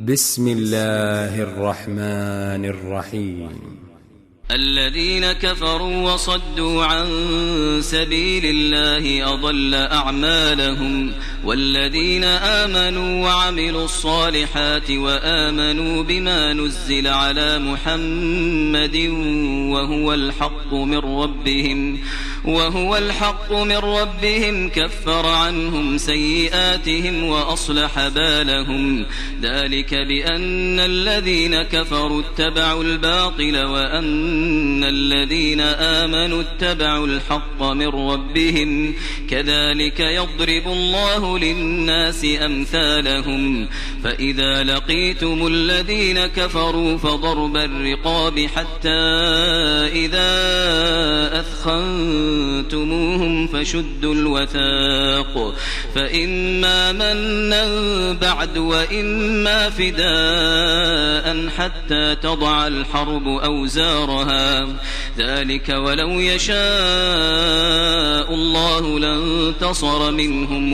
بسم الله الرحمن الرحيم. الذين كفروا وصدوا عن سبيل الله أضل أعمالهم، والذين آمنوا وعملوا الصالحات وآمنوا بما نزل على محمد وهو الحق من ربهم كفر عنهم سيئاتهم وأصلح بالهم. ذلك بأن الذين كفروا اتبعوا الباطل وأن الذين آمنوا اتبعوا الحق من ربهم. كذلك يضرب الله للناس أمثالهم. فإذا لقيتم الذين كفروا فضرب الرقاب حتى إذا أثخنتموهم فشدوا الوثاق، فإما منا بعد وإما فداء حتى تضع الحرب أوزارها. ذلك ولو يشاء الله لانتصر منهم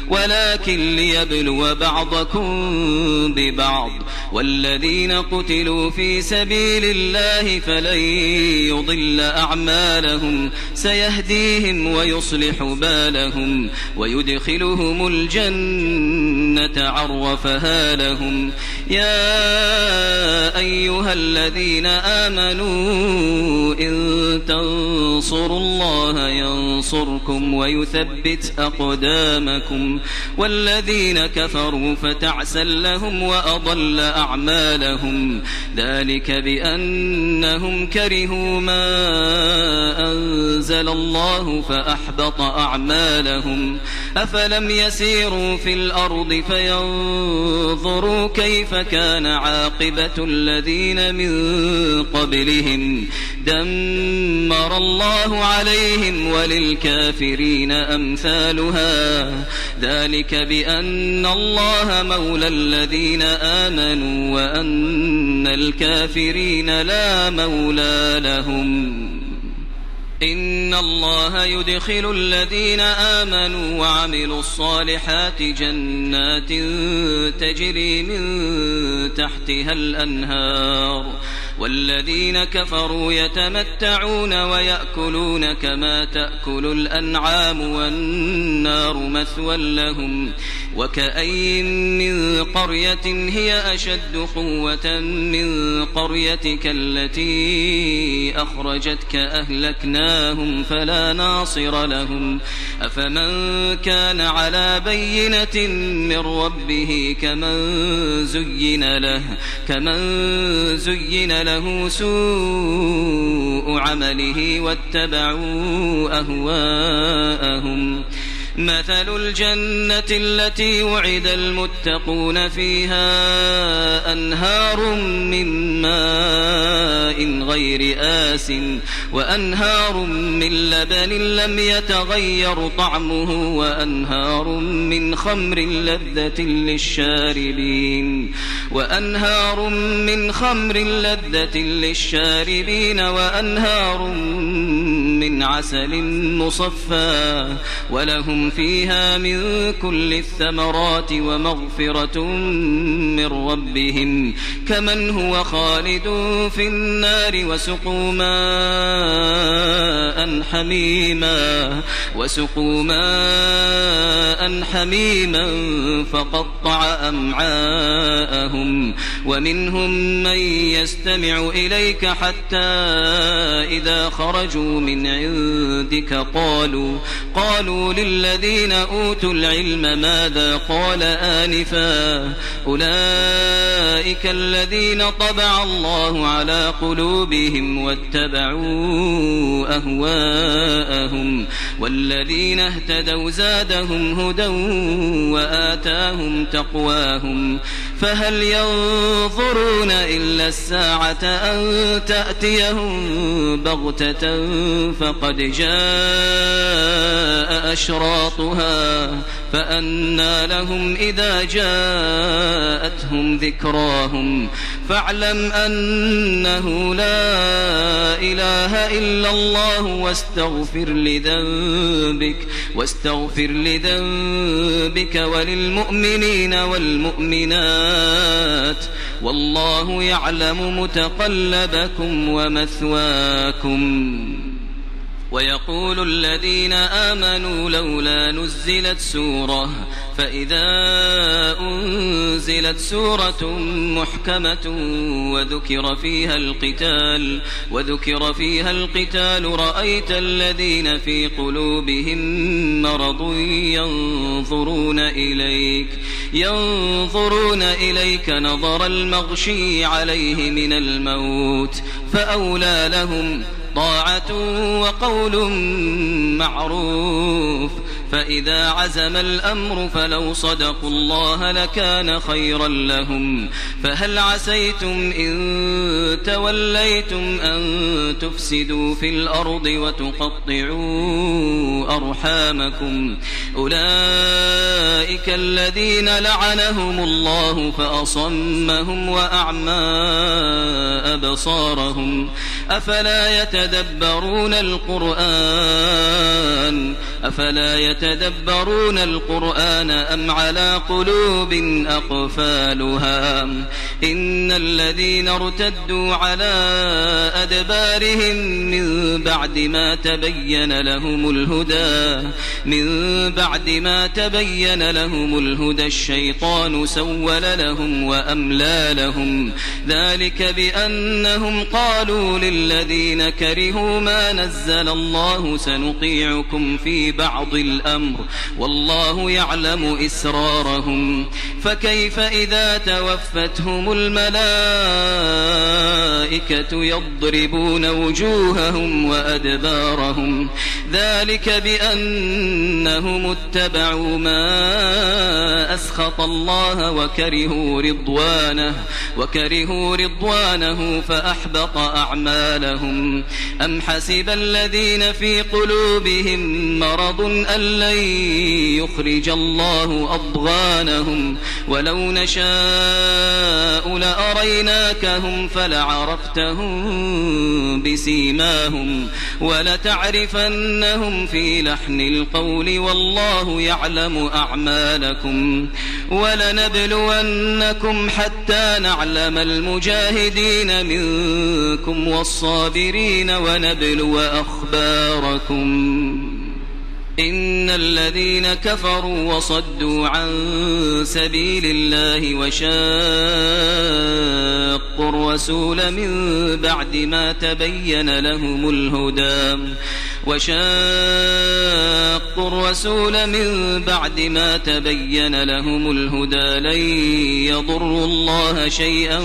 ولكن ليبلو بعضكم ببعض. والذين قتلوا في سبيل الله فلن يضل أعمالهم، سيهديهم ويصلح بالهم ويدخلهم الجنة عرفها لهم. يا أيها الذين آمنوا إن تنصروا الله ينصركم ويثبت أقدامكم. والذين كفروا فتعسا لهم وأضل أعمالهم. ذلك بأنهم كرهوا ما أنزل الله فأحبط أعمالهم. أفلم يسيروا في الأرض فينظروا كيف كان عاقبة الذين من قبلهم. دمر الله عليهم وللكافرين أمثالها. ذلك بأن الله مولى الذين آمنوا وأن الكافرين لا مولى لهم. إن الله يدخل الذين آمنوا وعملوا الصالحات جنات تجري من تحتها الأنهار، والذين كفروا يتمتعون ويأكلون كما تأكل الأنعام والنار مثوى لهم. وكأي من قرية هي أشد قوة من قريتك التي أخرجتك أهلكناهم فلا ناصر لهم. أفمن كان على بينة من ربه كمن زين له سوء عمله واتبعوا أهواءهم. مثل الجنة التي وعد المتقون فيها أنهار من ماء غير آسٍ وأنهار من لبن لم يتغير طعمه وأنهار من خمر لذة للشاربين وأنهار من عسل مصفى ولهم فيها من كل الثمرات ومغفرة من ربهم كمن هو خالد في النار وسقوا ماء حميما فقطع أمعاءهم. ومنهم من يستمع إليك حتى إذا خرجوا من عندك قالوا للذين أوتوا العلم ماذا قال آنفا أولئك الذين طبع الله على قلوبهم واتبعوا أهواءهم. والذين اهتدوا زادهم هدى وآتاهم تقواهم. فهل ينظرون إلا الساعة أن تأتيهم بغتة فقد جاء أشراطها فأنى لهم إذا جاءتهم ذكراهم فاعلم أنه لا إله إلا الله واستغفر لذنبك وللمؤمنين والمؤمنات والله يعلم متقلبكم ومثواكم. ويقول الذين آمنوا لولا نزلت سورة فإذا أنزلت سورة محكمة وذكر فيها القتال رأيت الذين في قلوبهم مرض ينظرون إليك نظر المغشي عليه من الموت فأولى لهم طاعة وقول معروف فإذا عزم الأمر فلو صدقوا الله لكان خيرا لهم فهل عسيتم إن توليتم أن تفسدوا في الأرض وتقطعوا أرحامكم أولئك الذين لعنهم الله فأصمهم وأعمى أبصارهم أفلا يتدبرون القرآن أم على قلوب أقفالها إن الذين ارتدوا على أدبارهم من بعد ما تبين لهم الهدى الشيطان سول لهم وأملى لهم ذلك بأنهم قالوا للذين كرهوا ما نزل الله سنطيعكم في بعض الأمر والله يعلم إسرارهم فكيف إذا توفتهم الملائكة يضربون وجوههم وأدبارهم ذلك بأنهم اتبعوا ما أسخط الله وكرهوا رضوانه فأحبط أعمالهم أم حسب الذين في قلوبهم مرض أن لن يخرج الله أضغانهم ولو نشاء لأريناكهم فلعرفتهم بسيماهم ولتعرفنهم في لحن القول والله يعلم أعمالكم ولنبلونكم حتى نعلم المجاهدين منكم والصابرين ونبلو أخباركم إن الذين كفروا وصدوا عن سبيل الله وشاقوا الرسول من بعد ما تبين لهم الهدى لن يضروا الله شيئا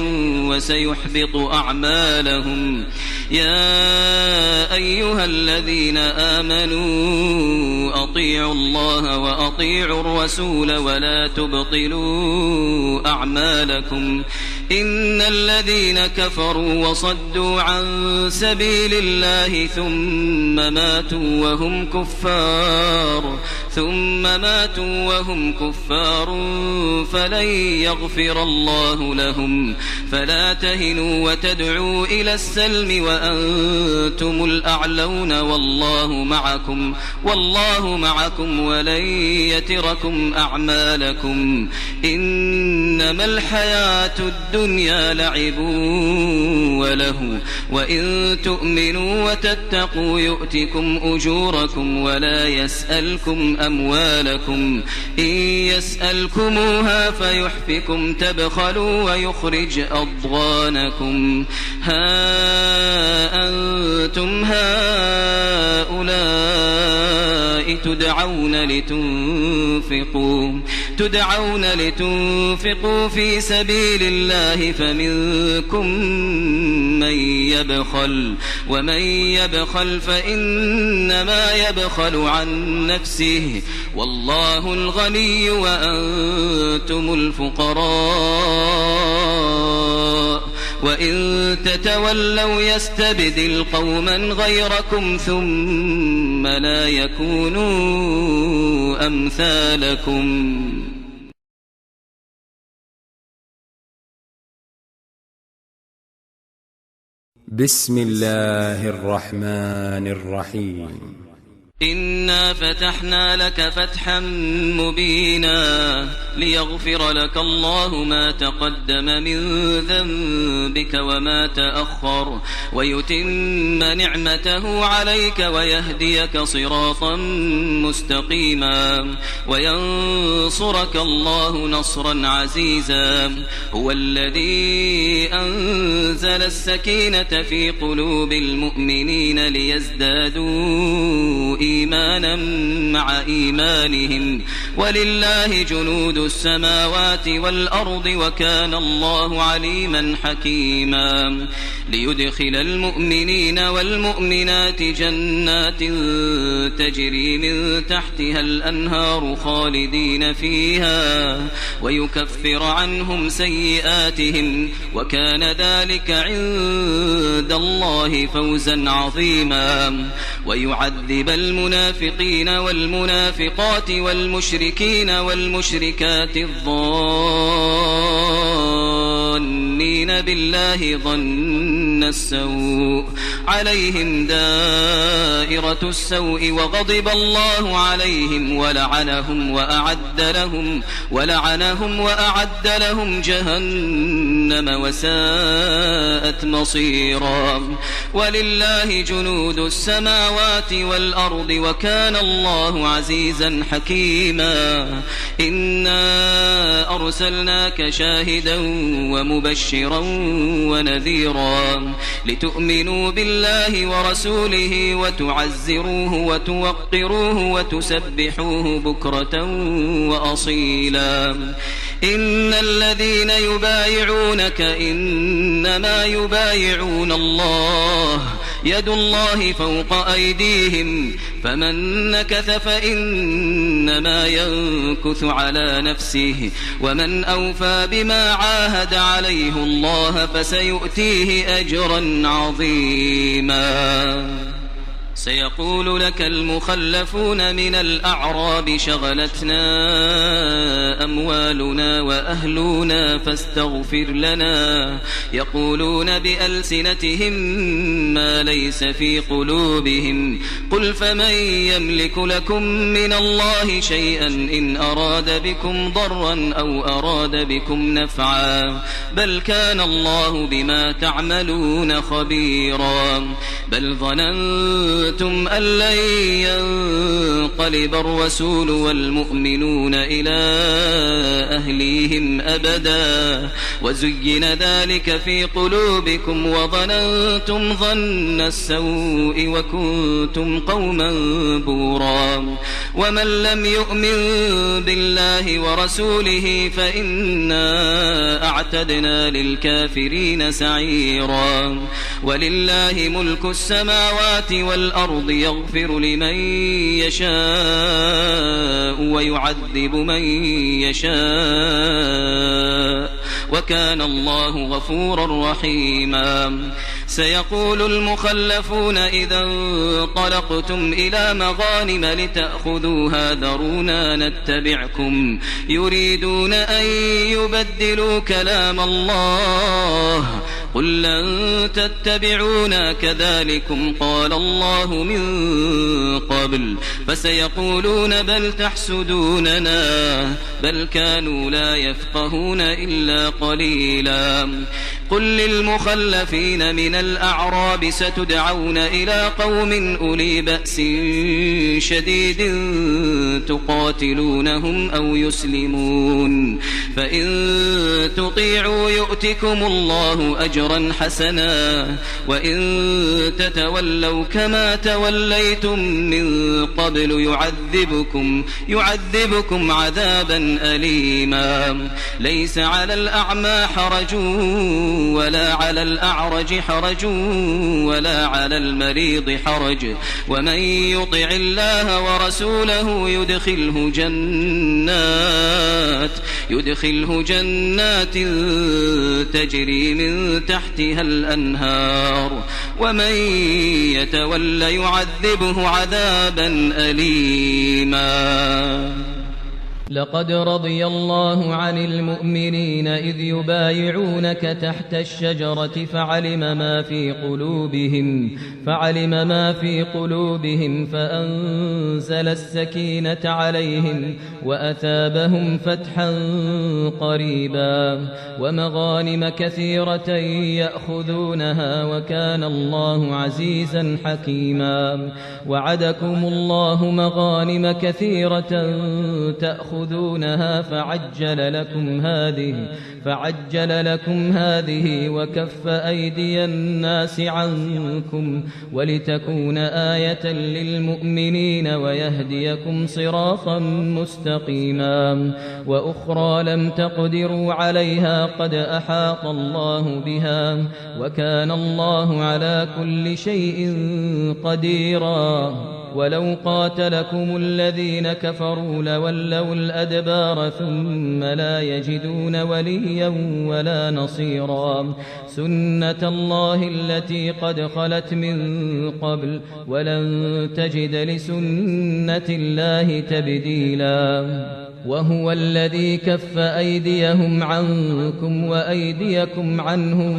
وسيحبط أعمالهم يا أيها الذين آمنوا أطيعوا الله وأطيعوا الرسول ولا تبطلوا أعمالكم إن الذين كفروا وصدوا عن سبيل الله ثم ماتوا وهم كفار فلن يغفر الله لهم فلا تهنوا وتدعوا إلى السلم وأنتم الأعلون والله معكم ولن يتركم أعمالكم إنما الحياة الدنيا لعب وله وإن تؤمنوا وتتقوا يؤتكم أجوركم ولا يسألكم أموالكم إن يسألكموها فيحفكم تبخلوا ويخرج أضغانكم ها أنتم هؤلاء تدعون لتنفقوا في سبيل الله فمنكم من يبخل ومن يبخل فإنما يبخل عن نفسه والله الغني وأنتم الفقراء وإن تتولوا يستبدل قوما غيركم ثم لا يكونوا أمثالكم. بسم الله الرحمن الرحيم. إنا فتحنا لك فتحا مبينا ليغفر لك الله ما تقدم من ذنبك وما تأخر ويتم نعمته عليك ويهديك صراطا مستقيما وينصرك الله نصرا عزيزا. هو الذي أنزل السكينة في قلوب المؤمنين ليزدادوا إيمانا مع إيمانهم ولله جنود السماوات والأرض وكان الله عليما حكيما. ليدخل المؤمنين والمؤمنات جنات تجري من تحتها الأنهار خالدين فيها ويكفر عنهم سيئاتهم وكان ذلك عند الله فوزا عظيما. ويعذب المنافقين والمنافقات والمشركين والمشركات الظانين بالله ظن السوء عليهم دائرة السوء وغضب الله عليهم ولعنهم وأعد لهم جهنم وساءت مصيرا. ولله جنود السماوات والأرض وكان الله عزيزا حكيما. إنا أرسلناك شاهدا ومبشرا ونذيرا لتؤمنوا بالله ورسوله وتعزروه وتوقروه وتسبحوه بكرة وأصيلا. إن الذين يبايعونك إنما يبايعون الله يد الله فوق أيديهم فمن نكث فإنما ينكث على نفسه ومن أوفى بما عاهد عليه الله فسيؤتيه أجرا عظيما. سيقول لك المخلفون من الأعراب شغلتنا أموالنا وأهلنا فاستغفر لنا يقولون بألسنتهم ما ليس في قلوبهم قل فمن يملك لكم من الله شيئا إن أراد بكم ضرا أو أراد بكم نفعا بل كان الله بما تعملون خبيرا. بل ظننتم أن لن ينقلب الرسول والمؤمنون إلى أهليهم أبدا وزين ذلك في قلوبكم وظننتم ظن السوء وكنتم قوما بورا. ومن لم يؤمن بالله ورسوله فإنا أعتدنا للكافرين سعيرا. ولله ملك السماوات والأرض يغفر لمن يشاء ويعذب من يشاء وكان الله غفورا رحيما. سيقول المخلفون إذا انطلقتم إلى مغانم لتأخذوها ذرونا نتبعكم يريدون أن يبدلوا كلام الله قل لن تتبعونا كذلكم قال الله من قبل فسيقولون بل تحسدوننا بل كانوا لا يفقهون إلا قليلا. قل للمخلفين من الأعراب ستدعون إلى قوم أولي بأس شديد تقاتلونهم أو يسلمون فإن تطيعوا يؤتكم الله أجرا حسنا وإن تتولوا كما توليتم من قبل يعذبكم عذابا أليما. ليس على الأعمى حرج ولا على الأعرج حرج ولا على المريض حرج ومن يطع الله ورسوله يدخله جنات تجري من تحتها الأنهار ومن يتول يعذبه عذابا أليما. لقد رضي الله عن المؤمنين إذ يبايعونك تحت الشجرة فعلم ما في قلوبهم فأنزل السكينة عليهم وأثابهم فتحا قريبا ومغانم كثيرة يأخذونها وكان الله عزيزا حكيما. وعدكم الله مغانم كثيرة تأخذونها فعجل لكم هذه وكف أيدي الناس عنكم ولتكون آية للمؤمنين ويهديكم صراطا مستقيما. وأخرى لم تقدروا عليها قد أحاط الله بها وكان الله على كل شيء قديرا. ولو قاتلكم الذين كفروا لولوا الأدبار ثم لا يجدون وليا ولا نصيرا. سنة الله التي قد خلت من قبل ولن تجد لسنة الله تبديلا. وهو الذي كف أيديهم عنكم وأيديكم عنهم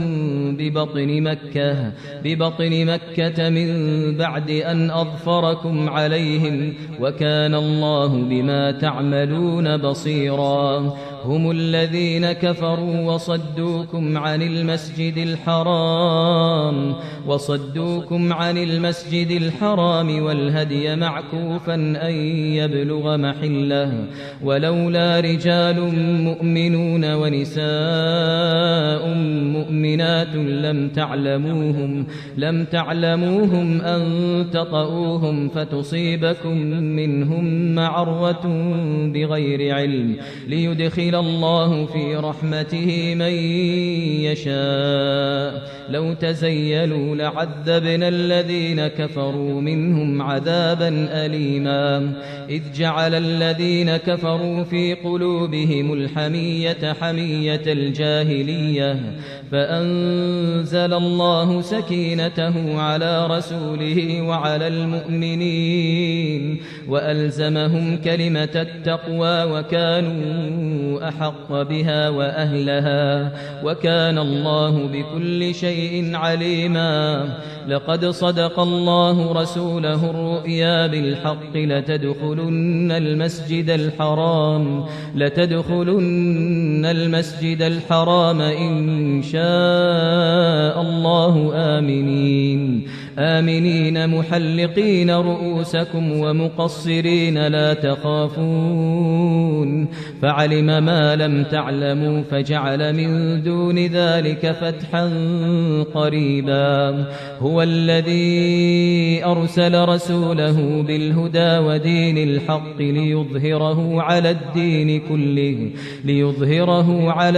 ببطن مكة من بعد أن أظفركم عليهم وكان الله بما تعملون بصيرا. هم الذين كفروا وصدوكم عن المسجد الحرام والهدي معكوفا أن يبلغ محله ولولا رجال مؤمنون ونساء مؤمنات لم تعلموهم أن تطؤوهم فتصيبكم منهم معرة بغير علم ليدخل الله في رحمته من يشاء. لو تزيلوا لعذبنا الذين كفروا منهم عذابا أليما. إذ جعل الذين كفروا في قلوبهم الحمية حمية الجاهلية فأنزل الله سكينته على رسوله وعلى المؤمنين وألزمهم كلمة التقوى وكانوا أحق بها وأهلها وكان الله بكل شيء عليما. لقد صدق الله رسوله الرؤيا بالحق لتدخلن المسجد الحرام إن شاء الله آمنين محلقين رؤوسكم ومقصرين لا تخافون فعلم ما لم تعلموا فجعل من دون ذلك فتحا قريبا. هو الذي أرسل رسوله بالهدى ودين الحق ليظهره على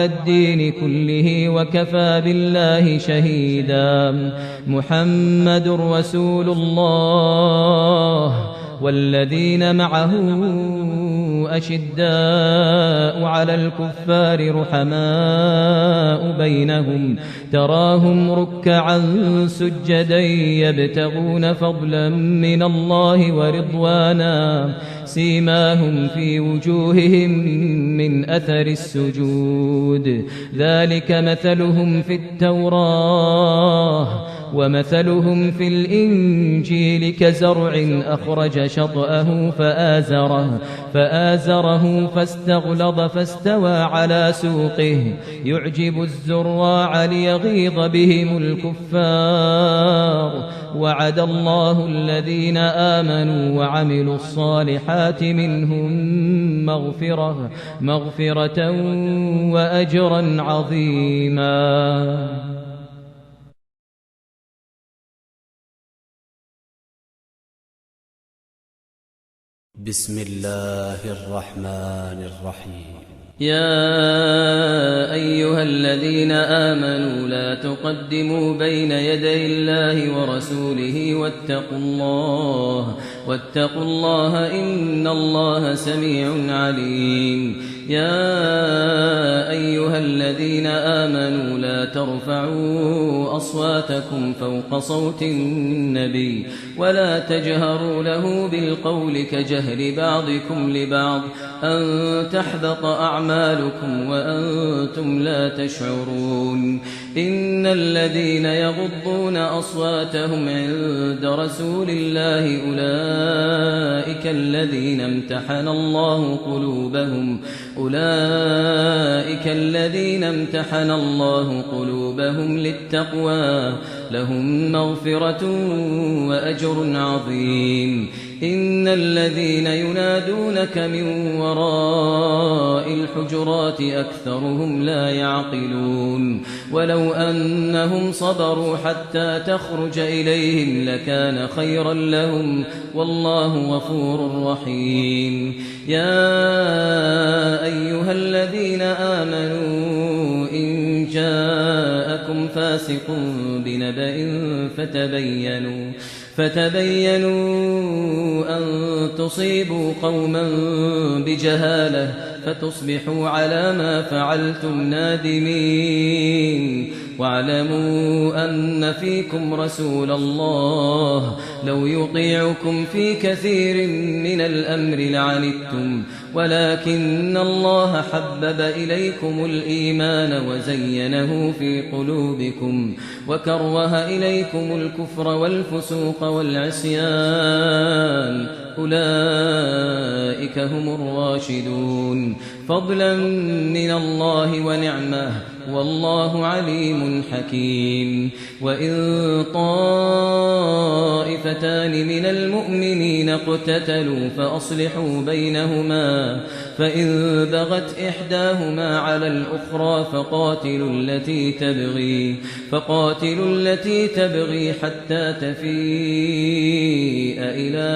الدين كله وكفى بالله شهيدا. محمد رسول الله والذين معه أشداء على الكفار رحماء بينهم تراهم ركعا سجدا يبتغون فضلا من الله ورضوانا سيماهم في وجوههم من أثر السجود ذلك مثلهم في التوراة ومثلهم في الإنجيل كزرع أخرج شطأه فآزره فاستغلظ فاستوى على سوقه يعجب الزراع ليغيظ بهم الكفار. وعد الله الذين آمنوا وعملوا الصالحات منهم مغفرة وأجرا عظيما. بسم الله الرحمن الرحيم. يا أيها الذين آمنوا لا تقدموا بين يدي الله ورسوله واتقوا الله إن الله سميع عليم يا أيها الذين آمنوا لا ترفعوا أصواتكم فوق صوت النبي ولا تجهروا له بالقول كجهر بعضكم لبعض أن تحبط أعمالكم وأنتم لا تشعرون إن الذين يغضون أصواتهم عند رسول الله أولئك الذين امتحن الله قلوبهم للتقوى لهم مغفرة وأجر عظيم إن الذين ينادونك من وراء الحجرات أكثرهم لا يعقلون ولو أنهم صبروا حتى تخرج إليهم لكان خيرا لهم والله غفور رحيم يا أيها الذين آمنوا إن جاءكم فاسق بنبأ فتبينوا أن تصيبوا قوما بجهالة فتصبحوا على ما فعلتم نادمين واعلموا أن فيكم رسول الله لو يطيعكم في كثير من الأمر لعنتم ولكن الله حبب إليكم الإيمان وزينه في قلوبكم وكره إليكم الكفر والفسوق والعصيان أولئك هم الراشدون فضلا من الله ونعمه والله عليم حكيم وإن طائفتان من المؤمنين اقتتلوا فأصلحوا بينهما فإن بغت إحداهما على الأخرى فقاتلوا التي تبغي حتى تفيء إلى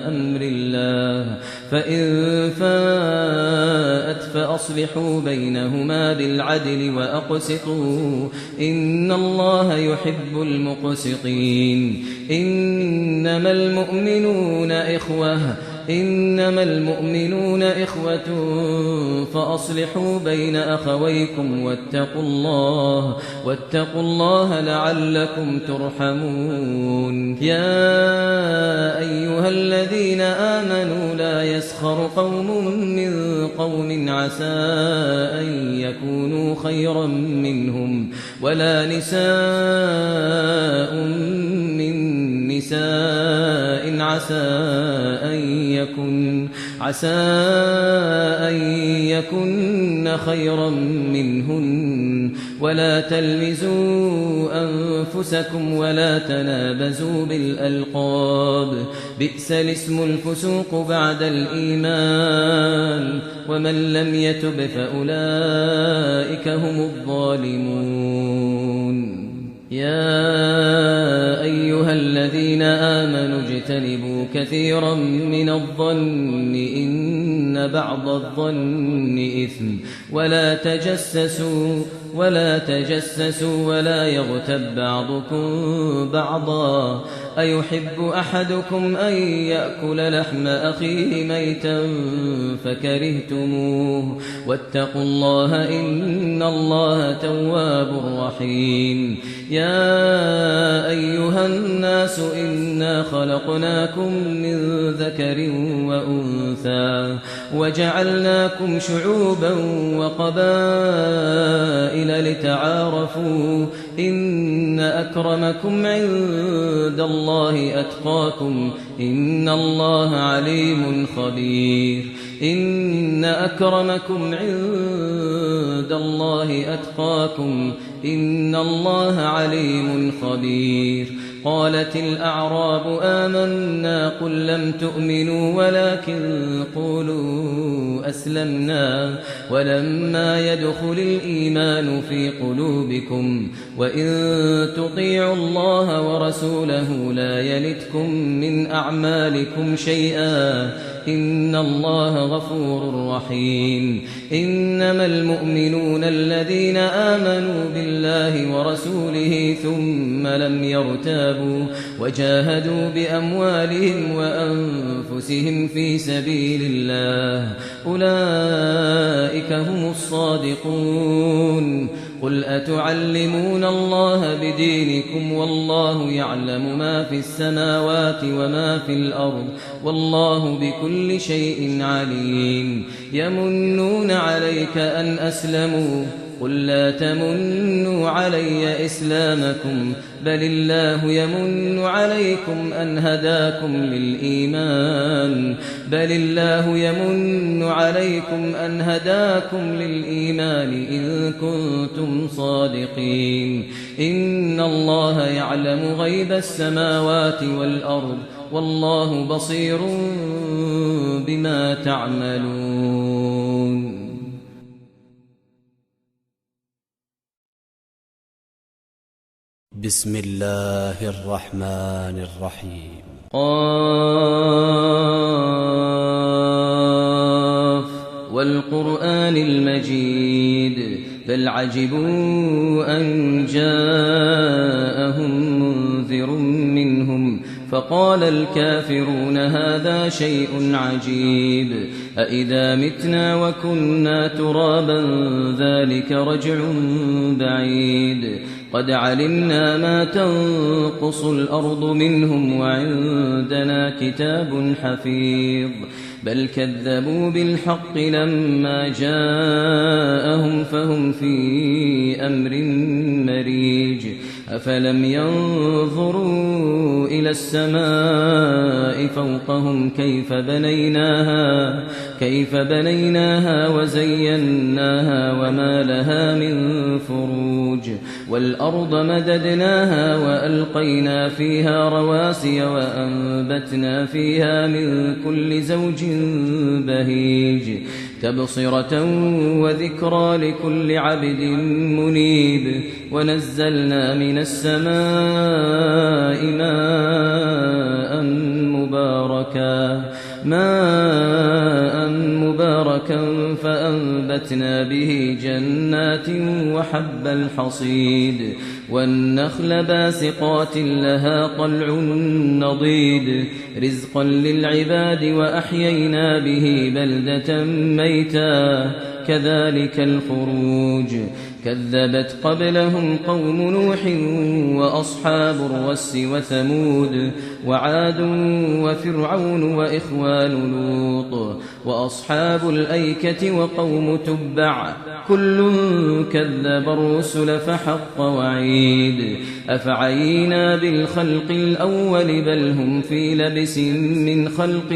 أمر الله فإن فاءت فأصلحوا بينهما بالعدل وأقسطوا إن الله يحب المقسطين إنما المؤمنون إخوة فأصلحوا بين أخويكم واتقوا الله لعلكم ترحمون يا أيها الذين آمنوا لا يسخر قوم من قوم عسى أن يكونوا خيرا منهم ولا نساء من نساء عسى أن يكن خيرا منهن ولا تلمزوا أنفسكم ولا تنابزوا بالألقاب بئس الاسم الفسوق بعد الإيمان ومن لم يتب فأولئك هم الظالمون يا أيها الذين آمنوا اجتنبوا كثيرا من الظن إن بعض الظن إثم ولا تجسسوا ولا يغتب بعضكم بعضا أيحب أحدكم أن يأكل لحم أخيه ميتا فكرهتموه واتقوا الله إن الله تواب رحيم يا أيها الناس إنا خلقناكم من ذكر وأنثى وجعلناكم شعوبا وقبائل لتعارفوا إن أكرمكم عند الله أتقاكم إن الله عليم خبير إن أكرمكم عند الله أتقاكم إن الله عليم خبير قالت الأعراب آمنا قل لم تؤمنوا ولكن قولوا أسلمنا ولما يدخل الإيمان في قلوبكم وإن تطيعوا الله ورسوله لا يلتكم من أعمالكم شيئا إن الله غفور رحيم إنما المؤمنون الذين آمنوا بالله ورسوله ثم لم يرتابوا وجاهدوا بأموالهم وأنفسهم في سبيل الله أولئك هم الصادقون قل أتعلمون الله بدينكم والله يعلم ما في السماوات وما في الأرض والله بكل شيء عليم يمنون عليك أن أسلموا قل لا تمنوا علي إسلامكم بل الله يمن عليكم أن هداكم للإيمان إن كنتم صادقين إن الله يعلم غيب السماوات والأرض والله بصير بما تعملون بسم الله الرحمن الرحيم قاف والقرآن المجيد بل عجبوا أن جاءهم منذر منهم فقال الكافرون هذا شيء عجيب أإذا متنا وكنا ترابا ذلك رجع بعيد قد علمنا ما تنقص الأرض منهم وعندنا كتاب حفيظ بل كذبوا بالحق لما جاءهم فهم في أمر مريج أفلم ينظروا إلى السماء فوقهم كيف بنيناها وزيناها وما لها من فروج والأرض مددناها وألقينا فيها رواسي وأنبتنا فيها من كل زوج بهيج تبصرة وذكرى لكل عبد منيب ونزلنا من السماء ماء مباركا فأنبتنا به جنات وحب الحصيد والنخل باسقات لها طلع نضيد رزقا للعباد وأحيينا به بلدة ميتا كذلك الخروج كذبت قبلهم قوم نوح وأصحاب الرس وثمود وعاد وفرعون وإخوان لوط وأصحاب الأيكة وقوم تبع كل كذب الرسل فحق وعيد أفعينا بالخلق الأول بل هم في لبس من خلق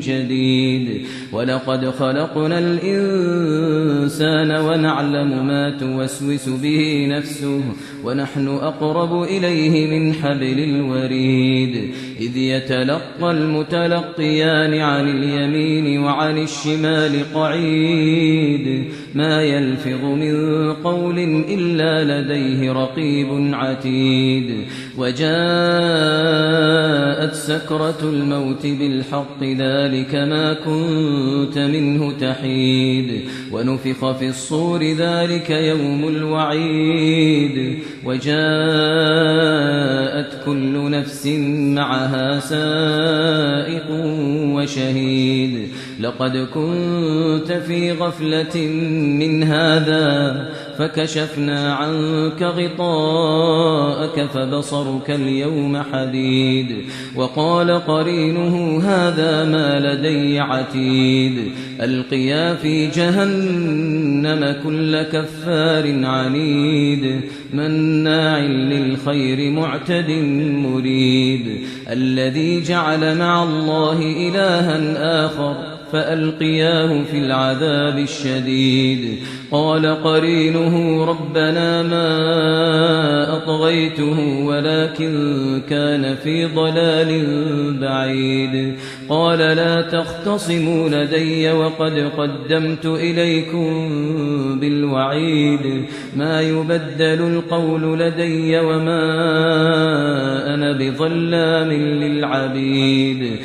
جديد ولقد خلقنا الإنسان ونعلم ما توسوس به نفسه ونحن أقرب إليه من حبل الوريد إذ يتلقى المتلقيان عن اليمين وعن الشمال قعيد ما يلفظ من قول إلا لديه رقيب عتيد وجاءت سكرة الموت بالحق ذلك ما كنت منه تحيد ونفخ في الصور ذلك يوم الوعيد وجاءت كل نفس معها سائق وشهيد لقد كنت في غفلة من هذا فكشفنا عنك غطاءك فبصرك اليوم حديد وقال قرينه هذا ما لدي عتيد ألقيا في جهنم كل كفار عنيد مناع للخير معتد مريب الذي جعل مع الله إلها آخر فألقياه في العذاب الشديد قال قرينه ربنا ما أطغيته ولكن كان في ضلال بعيد قال لا تختصموا لدي وقد قدمت إليكم بالوعيد ما يبدل القول لدي وما أنا بظلام للعبيد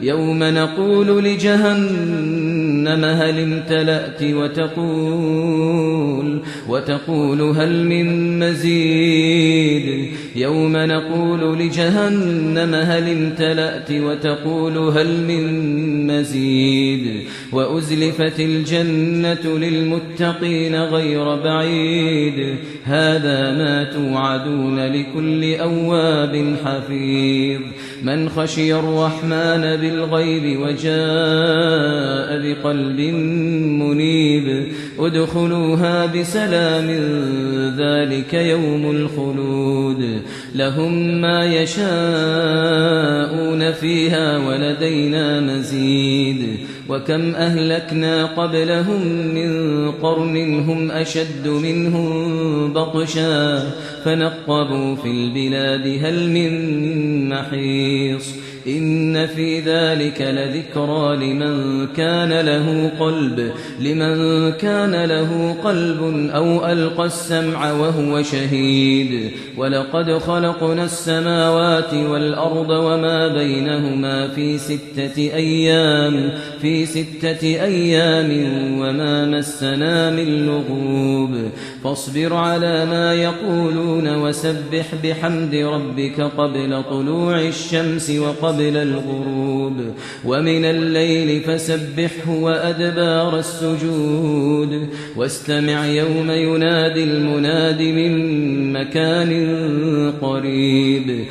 يوم نقول لجهنم هل امتلأت وتقول هل من مزيد يوم نقول لجهنم هل امتلأت وتقول هل من مزيد وأزلفت الجنة للمتقين غير بعيد هذا ما توعدون لكل أواب حفيظ من خشي الرحمن بالغيب وجاء بقلب منيب ادخلوها بسلام ذلك يوم الخلود لهم ما يشاءون فيها ولدينا مزيد وكم أهلكنا قبلهم من قرن هم أشد منهم بطشا فنقبوا في البلاد هل من محيص إن في ذلك لذكرى لمن كان له قلب أو ألقى السمع وهو شهيد ولقد خلقنا السماوات والأرض وما بينهما في ستة أيام وما مسنا من لغوب فاصبر على ما يقولون وسبح بحمد ربك قبل طلوع الشمس وقبل الغروب ومن الليل فسبحه وأدبار السجود واستمع يوم ينادي المناد من مكان قريب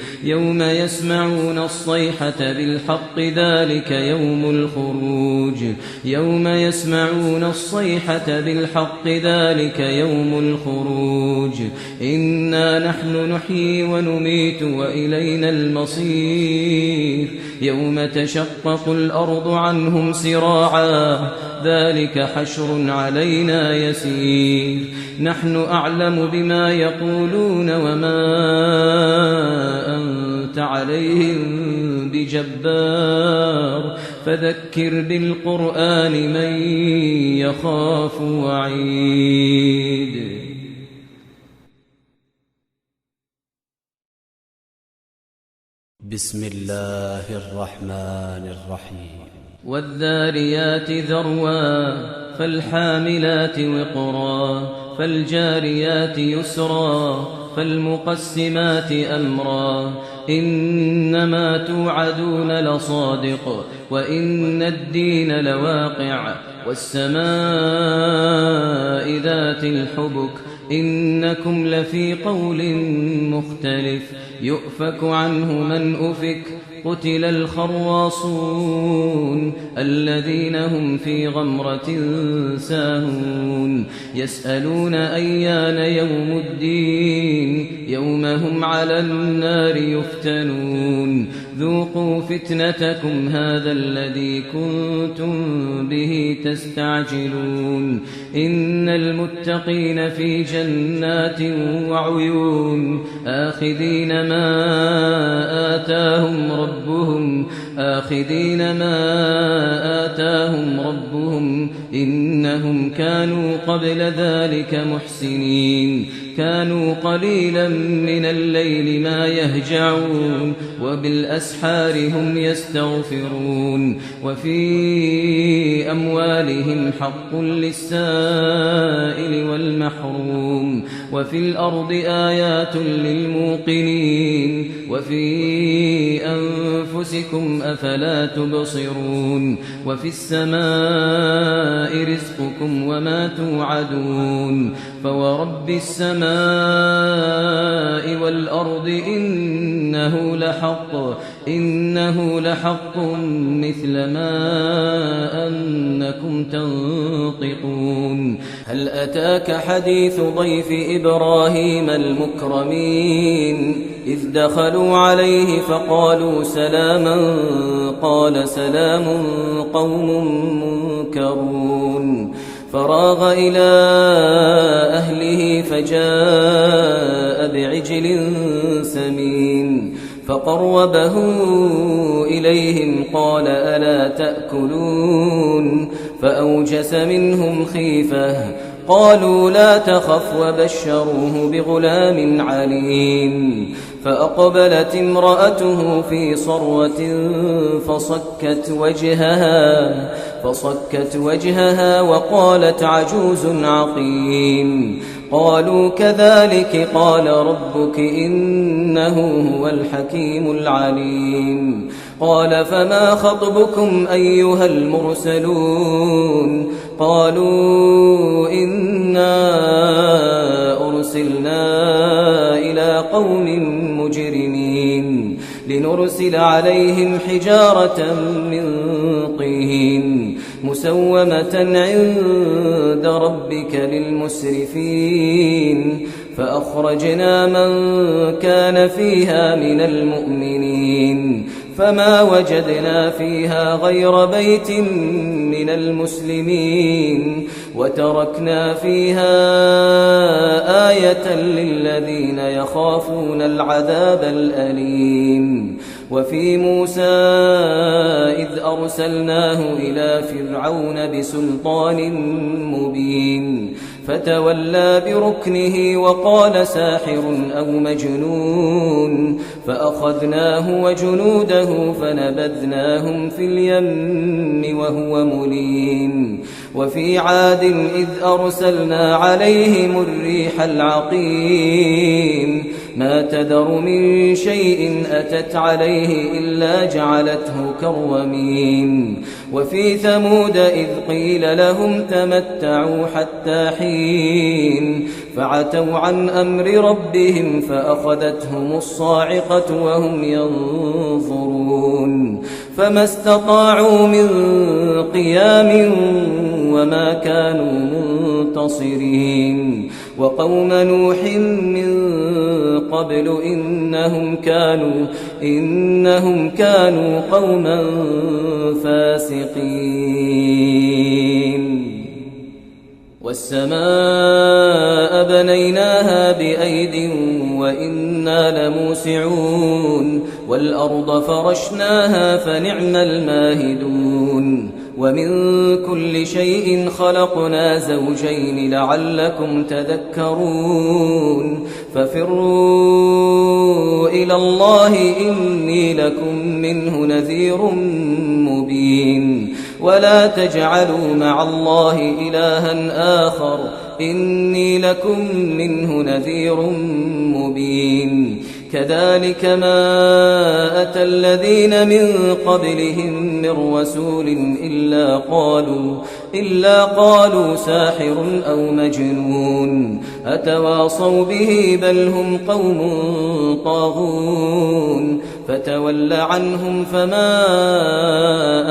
يوم يسمعون الصيحة بالحق ذلك يوم الخروج إنا نحن نحيي ونميت وإلينا المصير يوم تشقق الأرض عنهم سراعا ذلك حشر علينا يسير نحن أعلم بما يقولون وما أنت عليهم بجبار فذكر بالقرآن من يخاف وعيد بسم الله الرحمن الرحيم والذاريات ذروا فالحاملات وقرا فالجاريات يسرا فالمقسمات أمرا إنما توعدون لصادق وإن الدين لواقع والسماء ذات الحبك إنكم لفي قول مختلف يؤفك عنه من أفك قتل الخراصون الذين هم في غمرة ساهون يسألون أيان يوم الدين يوم هم على النار يفتنون ذوقوا فتنتكم هذا الذي كنتم به تستعجلون إن المتقين في جنات وعيون آخذين ما آتاهم ربهم إنهم كانوا قبل ذلك محسنين كانوا قليلا من الليل ما يهجعون وبالأسحار هم يستغفرون وفي أموالهم حق للسائل والمحروم وفي الأرض آيات للموقنين وفي أنفسكم أفلا تبصرون وفي السماء رزقكم وما توعدون فورب السماء والأرض إنه لحق إنه لحق مثل ما أنكم تنطقون هل أتاك حديث ضيف إبراهيم المكرمين إذ دخلوا عليه فقالوا سلاما قال سلام قوم منكرون فراغ إلى أهله فجاء بعجل سمين فقربه إليهم قال ألا تأكلون فأوجس منهم خيفة قالوا لا تخف وبشروه بغلام عليم فأقبلت امرأته في صرة فصكت وجهها وقالت عجوز عقيم قالوا كذلك قال ربك إنه هو الحكيم العليم قال فما خطبكم أيها المرسلون قالوا إنا أرسلنا إلى قوم مجرمين لنرسل عليهم حجارة من طين مسومة عند ربك للمسرفين فأخرجنا من كان فيها من المؤمنين فما وجدنا فيها غير بيت من المسلمين وتركنا فيها آية للذين يخافون العذاب الأليم وفي موسى إذ أرسلناه إلى فرعون بسلطان مبين فتولى بركنه وقال ساحر أو مجنون فأخذناه وجنوده فنبذناهم في اليم وهو مليم وفي عاد إذ أرسلنا عليهم الريح العقيم ما تذر من شيء أتت عليه إلا جعلته كالرميم وفي ثمود إذ قيل لهم تمتعوا حتى حين فعتوا عن أمر ربهم فأخذتهم الصاعقة وهم ينظرون فما استطاعوا من قيام وما كانوا منتصرين وقوم نوح من قبل إنهم كانوا قوما فاسقين والسماء بنيناها بأيد وإنا لموسعون والأرض فرشناها فنعم الماهدون ومن كل شيء خلقنا زوجين لعلكم تذكرون ففروا إلى الله إني لكم منه نذير مبين ولا تجعلوا مع الله إلها آخر إني لكم منه نذير مبين كذلك ما أتى الذين من قبلهم من رسول إلا قالوا ساحر أو مجنون أتواصوا به بل هم قوم طاغون فتول عنهم فما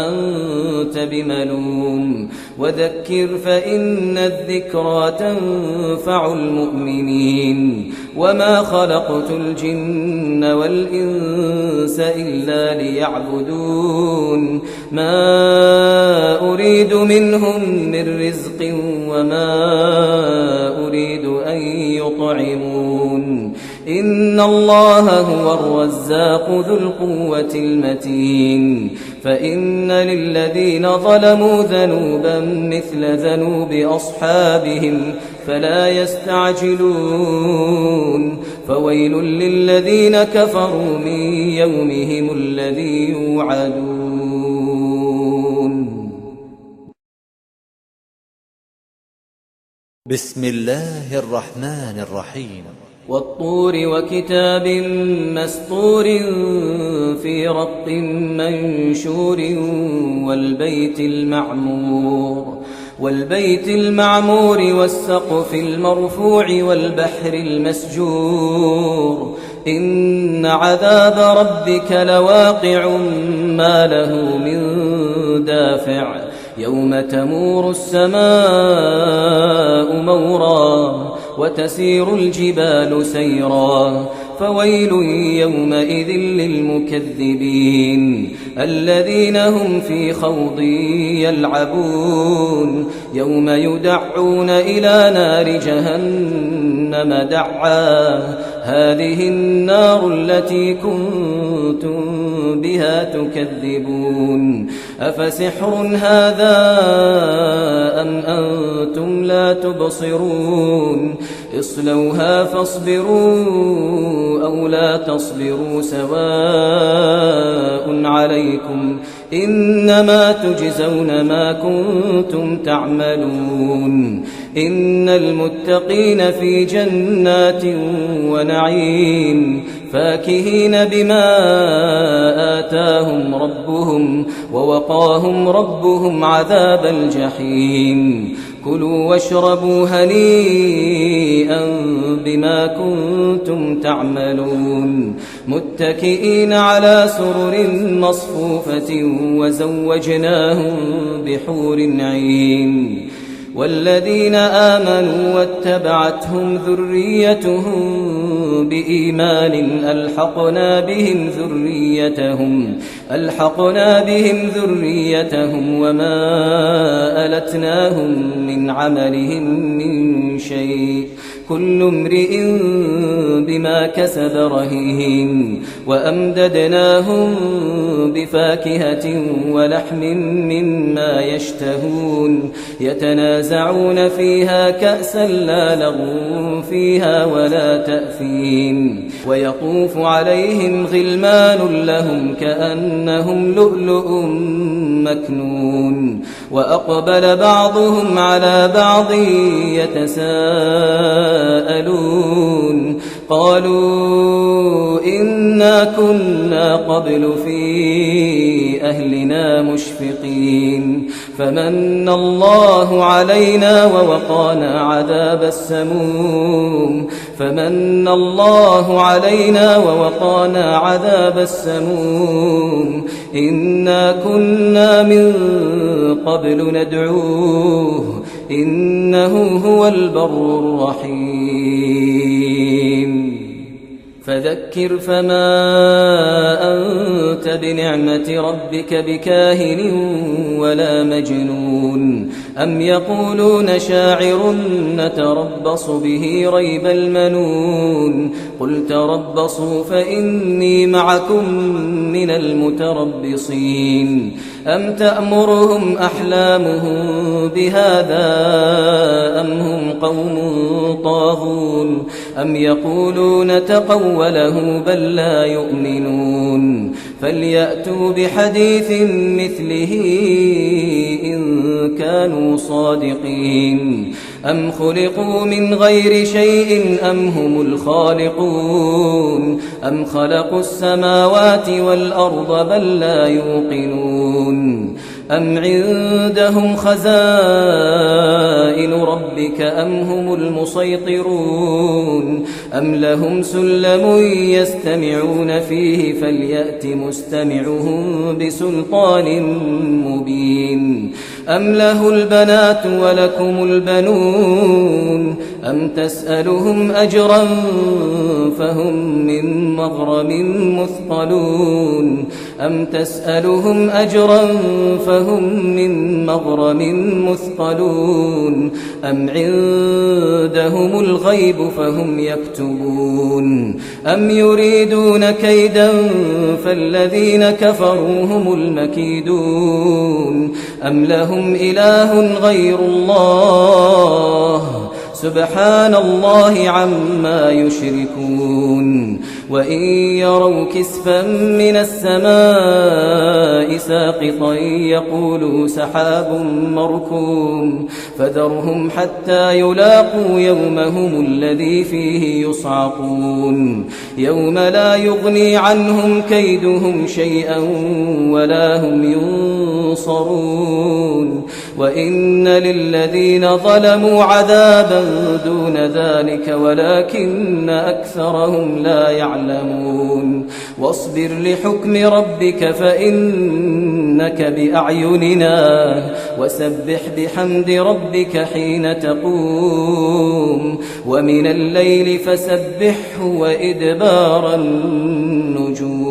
أنت بملوم وذكر فإن الذكرى تنفع المؤمنين وما خلقت الجن والإنس إلا ليعبدون ما أريد منهم من رزق وما أريد أن يطعمون إن الله هو الرزاق ذو القوة المتين فإن للذين ظلموا ذنوبا مثل ذنوب أصحابهم فلا يستعجلون فويل للذين كفروا من يومهم الذي يوعدون. بسم الله الرحمن الرحيم. والطور وكتاب مسطور في رق منشور والبيت المعمور والبيت المعمور والسقف المرفوع والبحر المسجور إن عذاب ربك لواقع ما له من دافع يوم تمور السماء مورا وتسير الجبال سيرا فويل يومئذ للمكذبين الذين هم في خوض يلعبون يوم يدعون إلى نار جهنم دعا هذه النار التي كنتم بها تكذبون أفسحر هذا أم أنتم لا تبصرون اصلوها فاصبروا أو لا تصبروا سواء عليكم إنما تجزون ما كنتم تعملون إن المتقين في جنات ونعيم فاكهين بما آتاهم ربهم ووقاهم ربهم عذاب الجحيم كلوا واشربوا هنيئا بما كنتم تعملون متكئين على سرر مصفوفة وزوجناهم بحور عين والذين آمنوا واتبعتهم ذريتهم بإيمان ألحقنا بهم ذريتهم وما ألتناهم من عملهم من شيء كل امرئ بما كسب رهين وأمددناهم بفاكهة ولحم مما يشتهون يتنازعون فيها كأسا لا لغو فيها ولا تأثيم ويطوف عليهم غلمان لهم كأنهم لؤلؤ مكنون وأقبل بعضهم على بعض يتساءلون قالوا إنا كنا قبل في أهلنا مشفقين فمن الله علينا ووقانا عذاب السموم إنا كنا من قبل ندعوه إنه هو البر الرحيم فذكر فما أنت بنعمة ربك بكاهن ولا مجنون أم يقولون شاعر نتربص به ريب المنون قل تربصوا فإني معكم من المتربصين أم تأمرهم أحلامهم بهذا أم هم قوم طاغون أم يقولون تقوله بل لا يؤمنون فليأتوا بحديث مثله إن كانوا صادقين أم خلقوا من غير شيء أم هم الخالقون أم خلقوا السماوات والأرض بل لا يوقنون أم عندهم خزائن ربك أم هم المسيطرون أم لهم سلم يستمعون فيه فليأت مستمعهم بسلطان مبين أم له البنات ولكم البنون أم تسألهم أجرا فهم من مغرم مثقلون أم تسألهم أجرا فهم من مغرم مثقلون أم عندهم الغيب فهم يكتبون أم يريدون كيدا فالذين كفروا هم المكيدون أم لهم إله غير الله سبحان الله عما يشركون وإن يروا كسفا من السماء ساقطا يقولوا سحاب مركوم فذرهم حتى يلاقوا يومهم الذي فيه يصعقون يوم لا يغني عنهم كيدهم شيئا ولا هم ينصرون وإن للذين ظلموا عذابا دون ذلك ولكن أكثرهم لا يعلمون واصبر لحكم ربك فإنك بأعيننا وسبح بحمد ربك حين تقوم ومن الليل فسبحه وإدبار النجوم